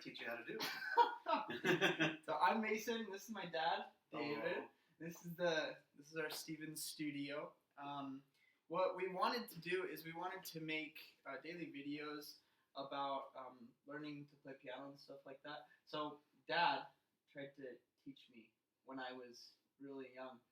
teach you how to do. So I'm Mason. This is my dad, David. Oh. This is our Stevens studio. What we wanted to do is we wanted to make daily videos about learning to play piano and stuff like that. So Dad tried to teach me when I was really young,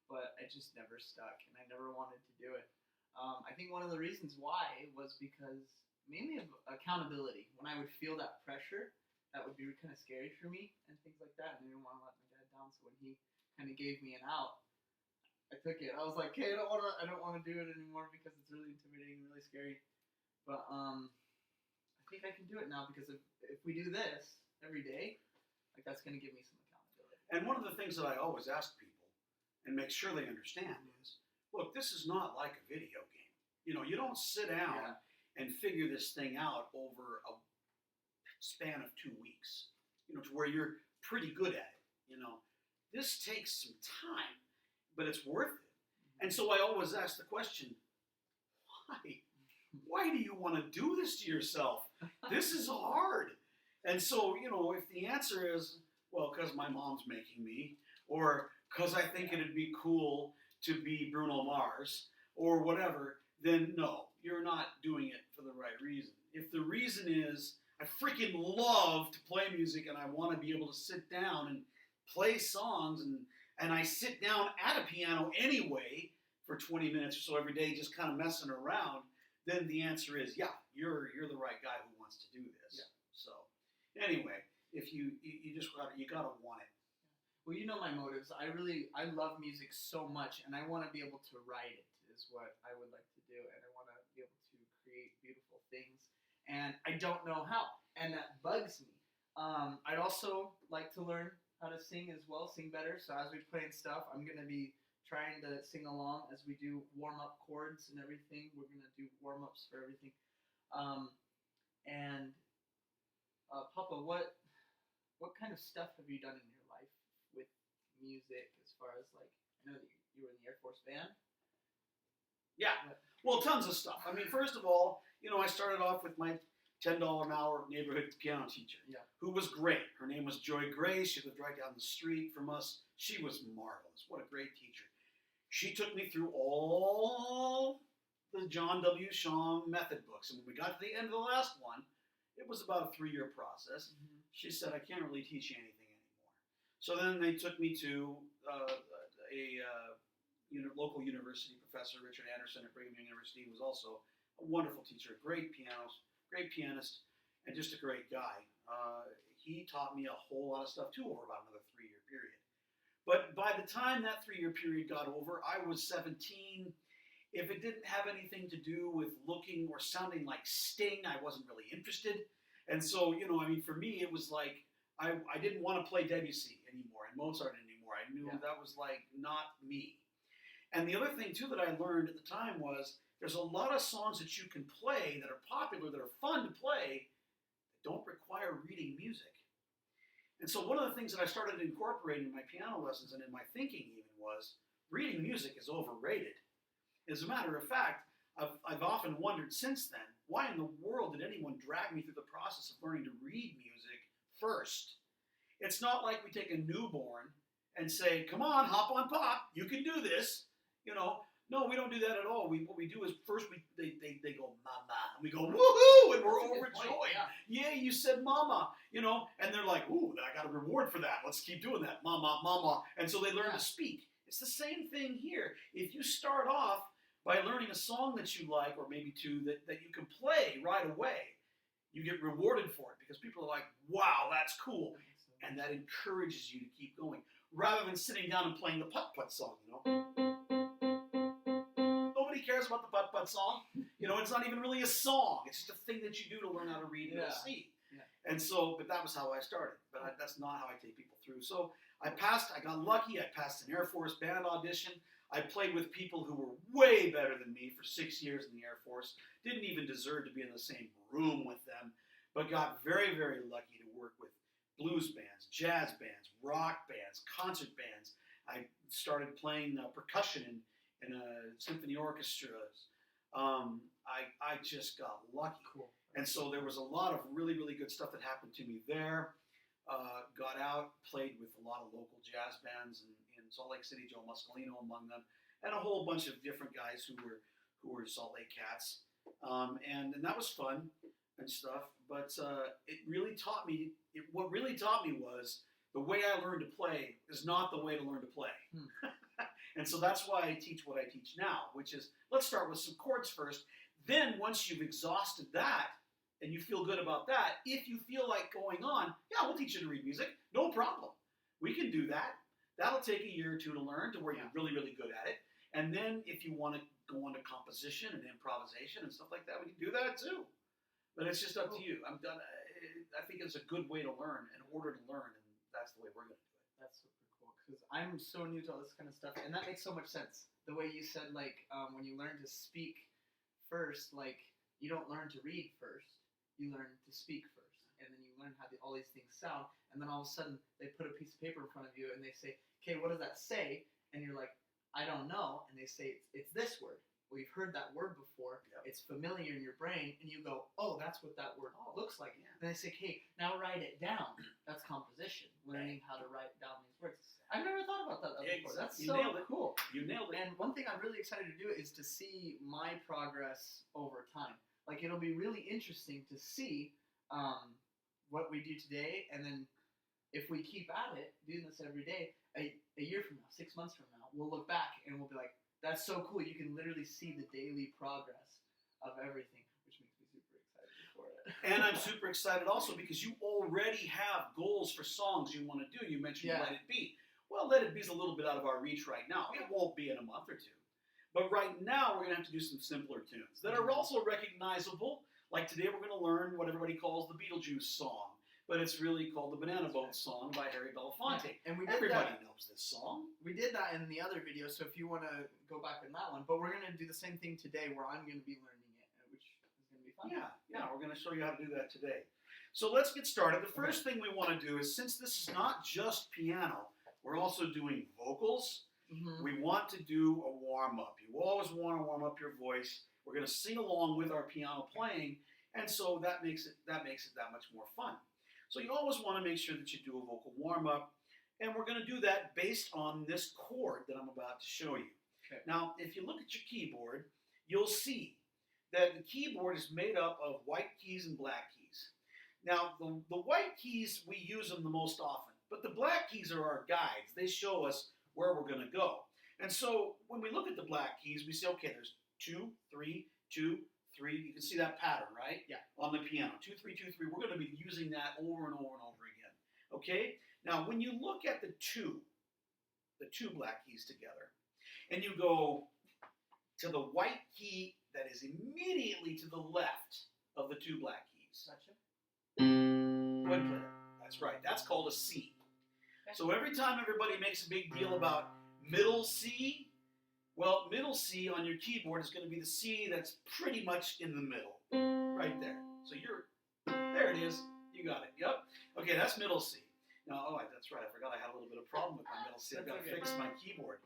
but I just never stuck, and I never wanted to do it. I think one of the reasons why was because mainly of accountability. When I would feel that pressure, that would be kind of scary for me and things like that, and I didn't want to let my dad down. So when he kind of gave me an out, I took it. I was like, "Okay, I don't want to do it anymore because it's really intimidating and really scary." But I think I can do it now because if we do this every day, like that's gonna give me some accountability. And one of the things that I always ask people and make sure they understand is, look, this is not like a video game. You know, you don't sit down and figure this thing out over a span of 2 weeks. You know, to where you're pretty good at it. You know, this takes some time, but it's worth it. And so I always ask the question, why? Why do you want to do this to yourself? This is hard. And so, you know, if the answer is, well, because my mom's making me, or because I think it'd be cool to be Bruno Mars, or whatever, then no, you're not doing it for the right reason. If the reason is, I freaking love to play music and I want to be able to sit down and play songs, and I sit down at a piano anyway for 20 minutes or so every day just kind of messing around, then the answer is, yeah, you're the right guy who wants to do this. Yeah. So anyway, if you gotta want it. Well, you know my motives. I love music so much, and I want to be able to write it is what I would like to do, and I want to be able to create beautiful things, and I don't know how, and that bugs me. I'd also like to learn how to sing as well, sing better. So as we play and stuff, I'm gonna be trying to sing along as we do warm-up chords and everything. We're gonna do warm-ups for everything. Papa, what kind of stuff have you done in your life with music? As far as like, I know that you were in the Air Force band. Yeah, well, tons of stuff. I mean, first of all, you know, I started off with my $10 an hour neighborhood piano teacher, who was great. Her name was Joy Gray. She lived right down the street from us. She was marvelous. What a great teacher. She took me through all the John W. Shaw method books. And when we got to the end of the last one, it was about a 3-year process. Mm-hmm. She said, I can't really teach you anything anymore. So then they took me to local university professor, Richard Anderson at Brigham Young University, who was also a wonderful teacher, great pianist, and just a great guy. He taught me a whole lot of stuff too over about another 3-year period. But by the time that 3-year period got over, I was 17. If it didn't have anything to do with looking or sounding like Sting, I wasn't really interested. And so, you know, I mean, for me, it was like, I didn't want to play Debussy anymore and Mozart anymore. I knew that was like not me. And the other thing too that I learned at the time was, there's a lot of songs that you can play that are popular, that are fun to play, that don't require reading music. And so one of the things that I started incorporating in my piano lessons and in my thinking even was, reading music is overrated. As a matter of fact, I've often wondered since then, why in the world did anyone drag me through the process of learning to read music first? It's not like we take a newborn and say, come on, hop on pop, you can do this. You know, no, we don't do that at all. What we do is first they go mama, and we go woohoo, and we're overjoyed. Yeah, you said mama, you know, and they're like, ooh, I got a reward for that. Let's keep doing that, mama, mama. And so they learn to speak. It's the same thing here. If you start off by learning a song that you like, or maybe two that you can play right away, you get rewarded for it because people are like, wow, that's cool. And that encourages you to keep going. Rather than sitting down and playing the putt-putt song, you know. Nobody cares about the putt-putt song. You know, it's not even really a song. It's just a thing that you do to learn how to read and see. Yeah. And so, but that was how I started. But that's not how I take people through. So I got lucky. I passed an Air Force band audition. I played with people who were way better than me for 6 years in the Air Force. Didn't even deserve to be in the same room with them. But got very, very lucky to work with blues bands, jazz bands, rock bands, concert bands. I started playing percussion in symphony orchestras. I just got lucky. Cool. And so there was a lot of really, really good stuff that happened to me there. Got out, played with a lot of local jazz bands in Salt Lake City, Joe Muscolino among them, and a whole bunch of different guys who were Salt Lake cats. And that was fun and stuff. But it really taught me, what really taught me was the way I learned to play is not the way to learn to play. And so that's why I teach what I teach now, which is, let's start with some chords first. Then once you've exhausted that, and you feel good about that, if you feel like going on, yeah, we'll teach you to read music. No problem. We can do that. That'll take a year or two to learn to where you're really, really good at it. And then if you want to go on to composition and improvisation and stuff like that, we can do that too. But it's just up to you. I'm done. I think it's a good way to learn, in order to learn, and that's the way we're going to do it. That's super cool, because I'm so new to all this kind of stuff, and that makes so much sense. The way you said, like, when you learn to speak first, like, you don't learn to read first. You learn to speak first, and then you learn how all these things sound, and then all of a sudden they put a piece of paper in front of you and they say, okay, what does that say? And you're like, I don't know. And they say, it's this word. Well, you've heard that word before. Yep. It's familiar in your brain, and you go, oh, that's what that word looks like. Yeah. And they say, hey, now write it down. That's composition, learning how to write down these words. I've never thought about that before. That's so cool. You nailed it. And one thing I'm really excited to do is to see my progress over time. Like, it'll be really interesting to see what we do today, and then if we keep at it, doing this every day, a year from now, 6 months from now, we'll look back and we'll be like, that's so cool. You can literally see the daily progress of everything, which makes me super excited for it. And I'm super excited also because you already have goals for songs you want to do. You mentioned Let It Be. Well, Let It Be is a little bit out of our reach right now. It won't be in a month or two. But right now, we're going to have to do some simpler tunes that are also recognizable. Like today, we're going to learn what everybody calls the Beetlejuice song. But it's really called the Banana Boat Song by Harry Belafonte. Yeah. And everybody knows this song. We did that in the other video, so if you want to go back in that one. But we're going to do the same thing today where I'm going to be learning it, which is going to be fun. Yeah, we're going to show you how to do that today. So let's get started. The first thing we want to do is, since this is not just piano, we're also doing vocals. We want to do a warm-up. You always want to warm up your voice. We're going to sing along with our piano playing, and so that makes it that much more fun. So you always want to make sure that you do a vocal warm-up, and we're going to do that based on this chord that I'm about to show you. Okay. Now, if you look at your keyboard, you'll see that the keyboard is made up of white keys and black keys. Now, the white keys, we use them the most often, but the black keys are our guides. They show us where we're going to go. And so when we look at the black keys, we say, okay, there's 2, 3, 2, 3. You can see that pattern, right? Yeah. On the piano. 2, 3, 2, 3. We're going to be using that over and over and over again. Okay? Now, when you look at the two black keys together, and you go to the white key that is immediately to the left of the two black keys. Gotcha. Go ahead and play that. That's right. That's called a C. So every time everybody makes a big deal about middle C, well, middle C on your keyboard is going to be the C that's pretty much in the middle, right there. So there it is. You got it. Yep. Okay, that's middle C. Now, that's right. I forgot I had a little bit of problem with my middle C. I've got to fix my keyboard.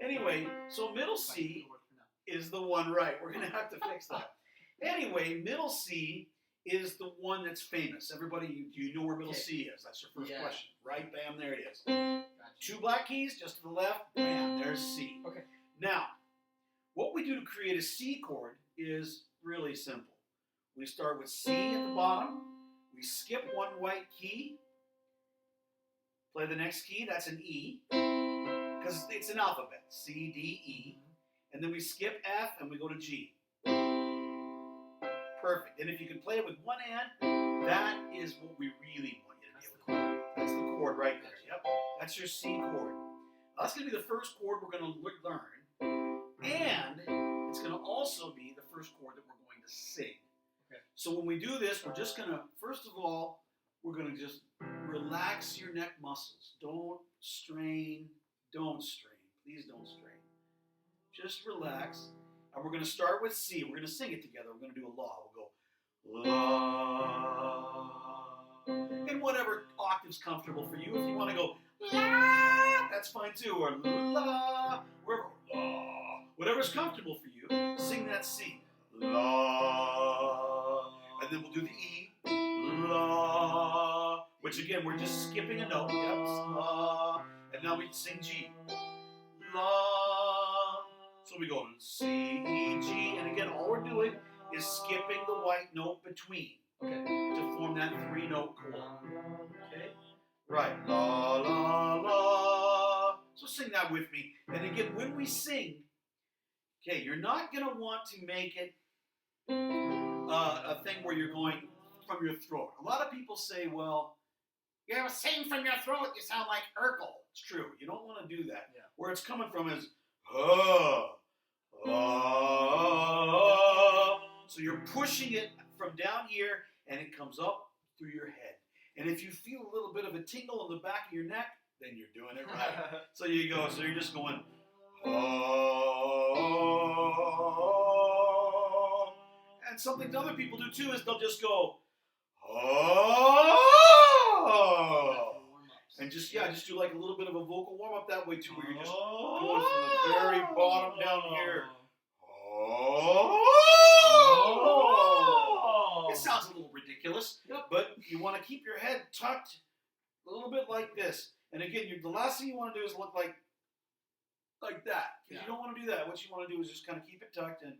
Anyway, so middle C is the one, right. We're going to have to fix that. Anyway, middle C is the one that's famous. Everybody, do you know where middle C is? That's your first question. Right? Bam, there it is. Gotcha. 2 black keys, just to the left. Bam, there's C. Okay. Now, what we do to create a C chord is really simple. We start with C at the bottom. We skip one white key. Play the next key. That's an E. Because it's an alphabet. C, D, E. And then we skip F and we go to G. Perfect. And if you can play it with one hand, that is what we really want you to be able to play. That's the chord right there. Yep. That's your C chord. That's going to be the first chord we're going to learn. And it's going to also be the first chord that we're going to sing. Okay. So when we do this, we're just going to, first of all, we're going to just relax your neck muscles. Don't strain. Don't strain. Please don't strain. Just relax. And we're going to start with C. We're going to sing it together. We're going to do a la. We'll go la. In whatever octave's comfortable for you. If you want to go la, that's fine too. Or la. Wherever, la. Whatever's comfortable for you, sing that C. La. And then we'll do the E. La. Which again, we're just skipping a note. Yep. La. And now we sing G. La. So we go C, E, G. And again, all we're doing is skipping the white note between. Okay. To form that 3-note chord. Okay? Right. La, la, la. So sing that with me. And again, when we sing, okay, you're not going to want to make it a thing where you're going from your throat. A lot of people say, well, you know, sing from your throat, you sound like Urkel. It's true. You don't want to do that. Yeah. Where it's coming from is, so you're pushing it from down here, and it comes up through your head. And if you feel a little bit of a tingle in the back of your neck, then you're doing it right. So you go. So you're just going. And something other people do too is they'll just go. And just do like a little bit of a vocal warm up that way too, where you're just going from the very bottom down here. It sounds a little ridiculous, but you want to keep your head tucked a little bit like this. And again, the last thing you want to do is look like that. Because you don't want to do that. What you want to do is just kind of keep it tucked and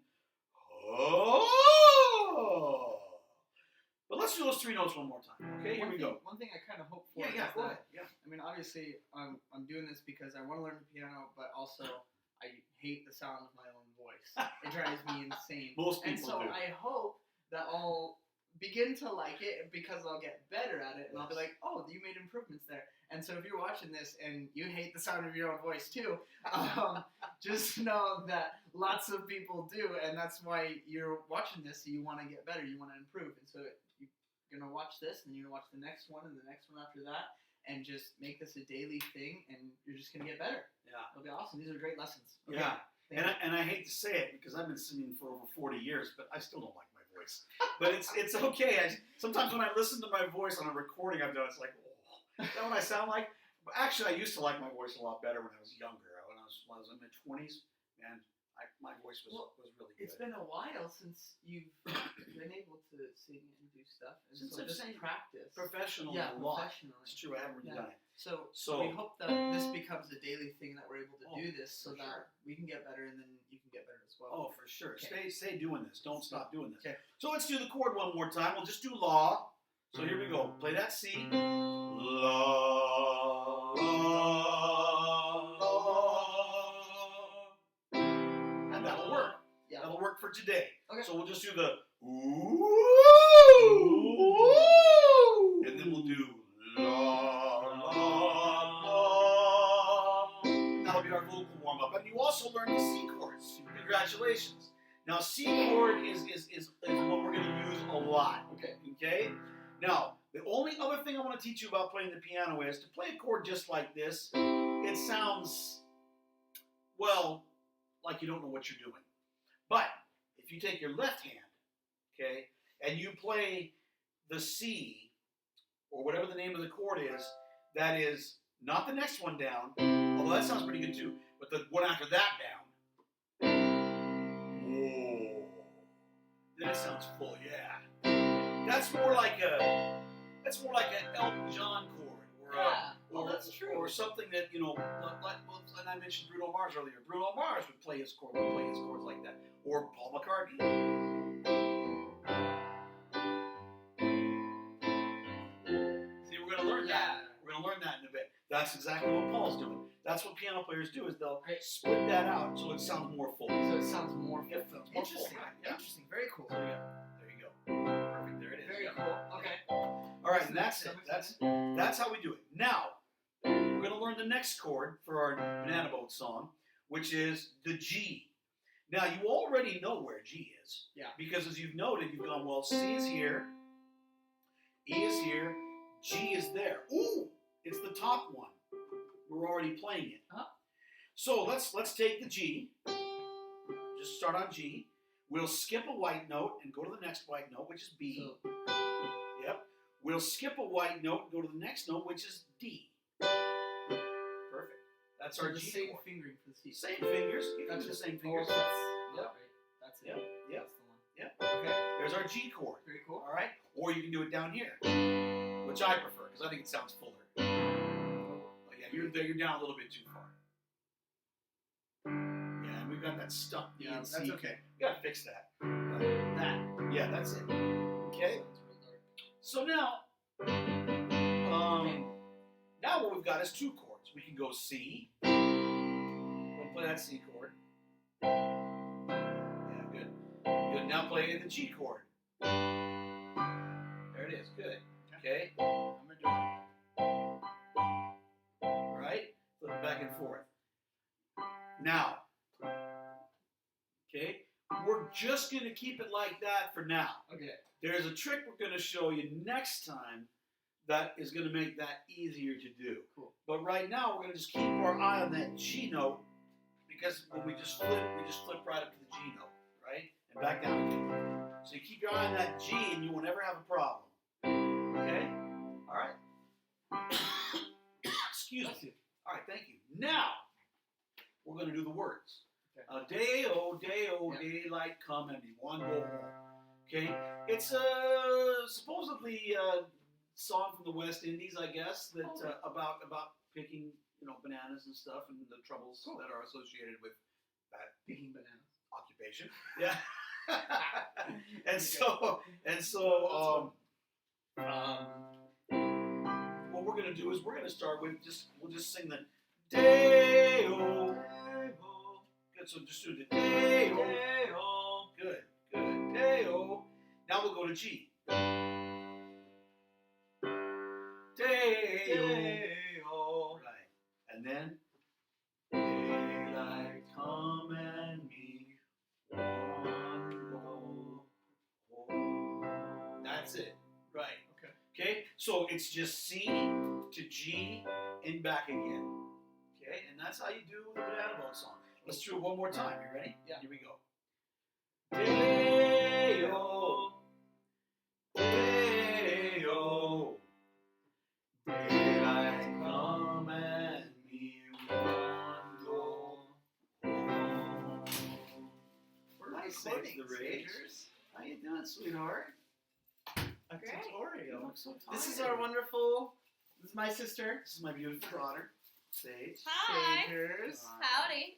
But let's do those 3 notes one more time. Okay, here we go. One thing I kind of hope for. Go ahead. Yeah. I mean, obviously, I'm doing this because I want to learn the piano, but also I hate the sound of my own voice. It drives me insane. Most people And so do. I hope that I'll begin to like it because I'll get better at it, and I'll be like, oh, you made improvements there. And so if you're watching this and you hate the sound of your own voice too, just know that lots of people do, and that's why you're watching this. So you want to get better, you want to improve, and so you're gonna watch this, and you're gonna watch the next one, and the next one after that, and just make this a daily thing, and you're just gonna get better. Yeah, it'll be awesome. These are great lessons. Okay. Yeah, and I hate to say it because I've been singing for over 40 years, but I still don't like my voice. But it's okay. Sometimes when I listen to my voice on a recording I've done, it's like, oh, is that what I sound like? But actually, I used to like my voice a lot better when I was younger. When I was in my 20s, man, my voice was really good. It's been a while since you've been able to sing and do stuff. And since so I've just sang practice. Professionally a lot. Professionally. It's true, I haven't really done it. So we hope that this becomes a daily thing, that we're able to do this so that we can get better, and then you can get better as well. Oh, for sure. Okay. Stay doing this. Don't stop doing this. Okay. So let's do the chord one more time. We'll just do La. So here we go. Play that C. La, la, la. And that'll work. Yeah. That'll work for today. Okay. So we'll just do the ooh. And then we'll do la, la, la. That'll be our vocal warm-up. And you also learn the C chords. Congratulations. Now, C chord is what we're going to use a lot. Okay? Now, the only other thing I want to teach you about playing the piano is to play a chord just like this. It sounds, well, like you don't know what you're doing. But if you take your left hand, okay, and you play the C, or whatever the name of the chord is, that is not the next one down, although that sounds pretty good too, but the one after that down. Whoa. Then it sounds full, yeah. That's more like an Elton John chord, that's true. Or something that, you know, like and I mentioned Bruno Mars earlier. Bruno Mars would play his chords like that, or Paul McCartney. See, we're gonna learn that. We're gonna learn that in a bit. That's exactly what Paul's doing. That's what piano players do, is they'll split that out so it sounds more full. So it sounds more full. Interesting. Yeah. Interesting. Very cool. So yeah, there you go. Perfect. There it is. Very cool. Okay. All right, and that's it. That's how we do it. Now, we're going to learn the next chord for our Banana Boat song, which is the G. Now, you already know where G is. Yeah. Because as you've noted, you've gone, well, C is here, E is here, G is there. Ooh, it's the top one. We're already playing it. Huh? So let's take the G. Just start on G. We'll skip a white note and go to the next white note, which is B. Yep. We'll skip a white note and go to the next note, which is D. Perfect. That's our G same chord. fingering for the C. Same fingers. You can do the same fingers. Yep. That's it. Yep. That's the one. Yep. Okay. There's our G chord. Very cool. All right. or you can do it down here, which I prefer because I think it sounds fuller. But yeah, you're down a little bit too far. Yeah, and we've got that stuck B and C. That's okay. We gotta fix that. That. Yeah, that's it. Okay. So now what we've got is two chords. We can go C. We'll play that C chord. Yeah, good. Good. Now play the G chord. There it is. Good. Okay. I'm gonna do it. Right? Flip it back and forth. Now. Okay. We're just going to keep it like that for now. Okay. There's a trick we're going to show you next time that is going to make that easier to do. Cool. But right now, we're going to just keep our eye on that G note because when we just flip right up to the G note, right? And back down again. So you keep your eye on that G and you will never have a problem. Okay? All right. Excuse me. All right, thank you. Now, we're going to do the words. Day-o, daylight come and be one go home. Okay? It's supposedly a song from the West Indies, I guess, that about picking, bananas and stuff and the troubles that are associated with that Picking bananas. occupation. Yeah. What we're gonna do is we're gonna start with we'll just sing the day-o. Good. So just do the day-o. Good. Day-o. Now we'll go to G. Day-o. Right. And then daylight come and me one go home. That's it. Right. Okay. So it's just C to G and back again. Okay. And that's how you do the Banana Boat song. Let's do it one more time. You ready? Yeah. Here we go. Day-o, day-o, daylight come and me one go home. We're Nice, recording, the Ragers. How you doing, sweetheart? A Great. tutorial. You look so tired. This is our wonderful. This is my sister. This is my beautiful daughter, Sage. Hi. Sagers. Howdy.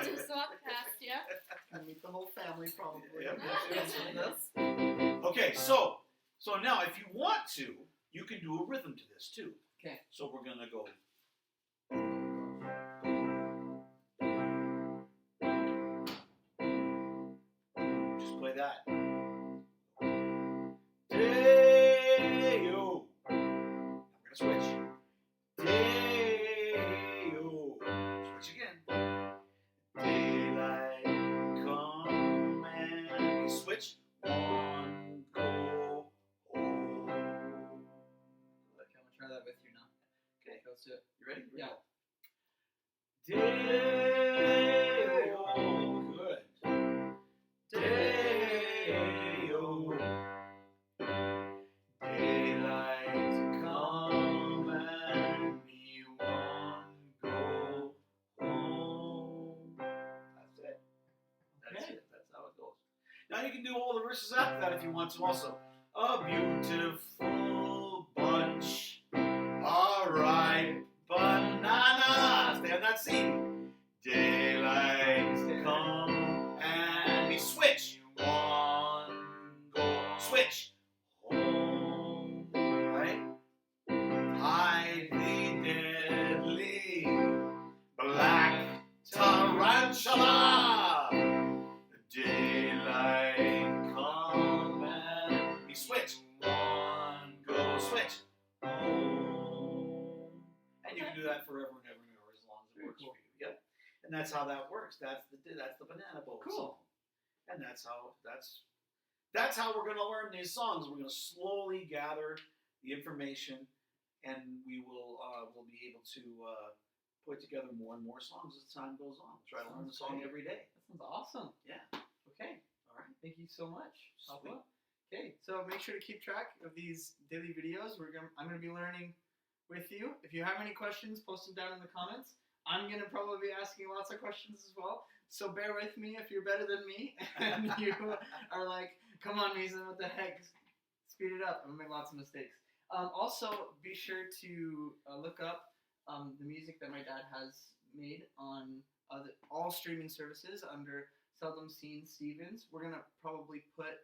Just walked past you. Gonna meet the whole family probably. Yep. Yes, with us. Okay, so now if you want to, you can do a rhythm to this too. Okay. So we're gonna go. Just play that. Day-o. Now we're gonna switch. Day-o. Switch again. Daylight come and we switch. One go home. Okay, I'm gonna try that with you now. Okay, Let's do it. you ready? Here we Yeah. go. Day-o. Good. Day-o. Daylight come and me one go home. That's it. That's Okay. it. That's how it goes. Now you can do all the verses after that if you want to also. A beautiful bunch of ripe bananas. Stay on that C. Daylight come and we switch. One go switch. Home. Right? Hide the deadly black tarantula. Daylight come and we switch. One go switch. Home. And you can do that forever and ever and ever as long as it works for you. Yep. And that's how that works. That's the Banana Boat Cool. song. And that's how we're gonna learn these songs. We're gonna slowly gather the information, and we'll be able to put together more and more songs as time goes on. Try to learn the Sounds song great. every day. That sounds awesome. Yeah. Okay. All right. Thank you so much. Sweet. Papa. Okay, so make sure to keep track of these daily videos. I'm gonna be learning with you. If you have any questions, post them down in the comments. I'm gonna probably be asking lots of questions as well. So bear with me if you're better than me and you are like, come on, Mason, what the heck? speed it up. I'm gonna make lots of mistakes. Also, be sure to look up the music that my dad has made on all streaming services under Seldom Seen Stevens. We're gonna probably put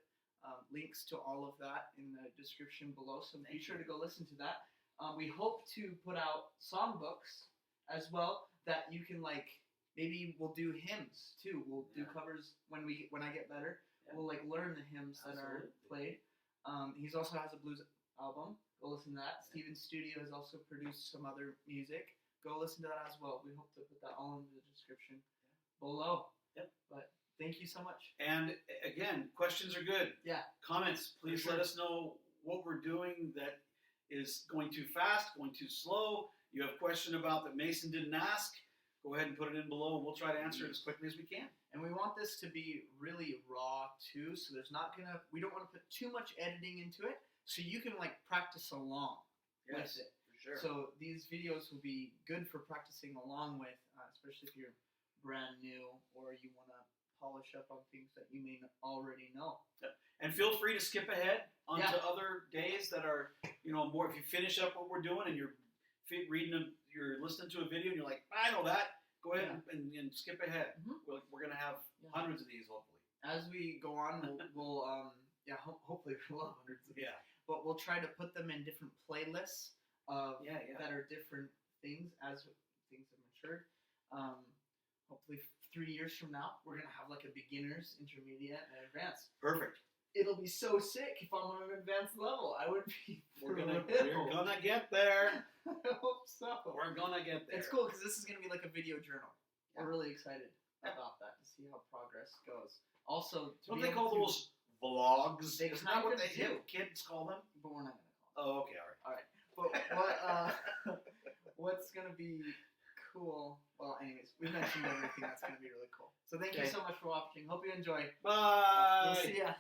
links to all of that in the description below, so be sure to go listen to that. We hope to put out songbooks as well that you can maybe we'll do hymns too. We'll do covers when I get better. Yeah. We'll learn the hymns that are played. He's also has a blues album. Go listen to that. Steven's Studio has also produced some other music. Go listen to that as well. We hope to put that all in the description below. Yep. But thank you so much. And again, questions are good. Yeah. Comments. Please let us know what we're doing that is going too fast, going too slow. You have a question about that Mason didn't ask. Go ahead and put it in below, and we'll try to answer it as quickly as we can. And we want this to be really raw too, so we don't want to put too much editing into it, so you can practice along with it. For sure. So these videos will be good for practicing along with, especially if you're brand new or you want to polish up on things that you may already know. Yep. And feel free to skip ahead onto other days that are, more. If you finish up what we're doing and you're you're listening to a video and you're like, I know that. Go ahead and skip ahead. Mm-hmm. We're gonna have hundreds of these hopefully. As we go on, we'll hopefully we'll have hundreds of these. Yeah. But we'll try to put them in different playlists of that are different things as things have matured. Hopefully 3 years from now, we're gonna have a beginners, intermediate, and advanced. Perfect. It'll be so sick if I'm on an advanced level. I would be. We're gonna get there. I hope so. We're gonna get there. It's cool because this is gonna be like a video journal. Yeah. We're really excited about that to see how progress goes. Also, don't they call those vlogs? Isn't that what they kids call them? But we're not gonna call them. Oh, okay, all right. But what's gonna be cool? Well, anyways, we mentioned everything that's gonna be really cool. So thank you so much for watching. Hope you enjoy. Bye. We'll see ya.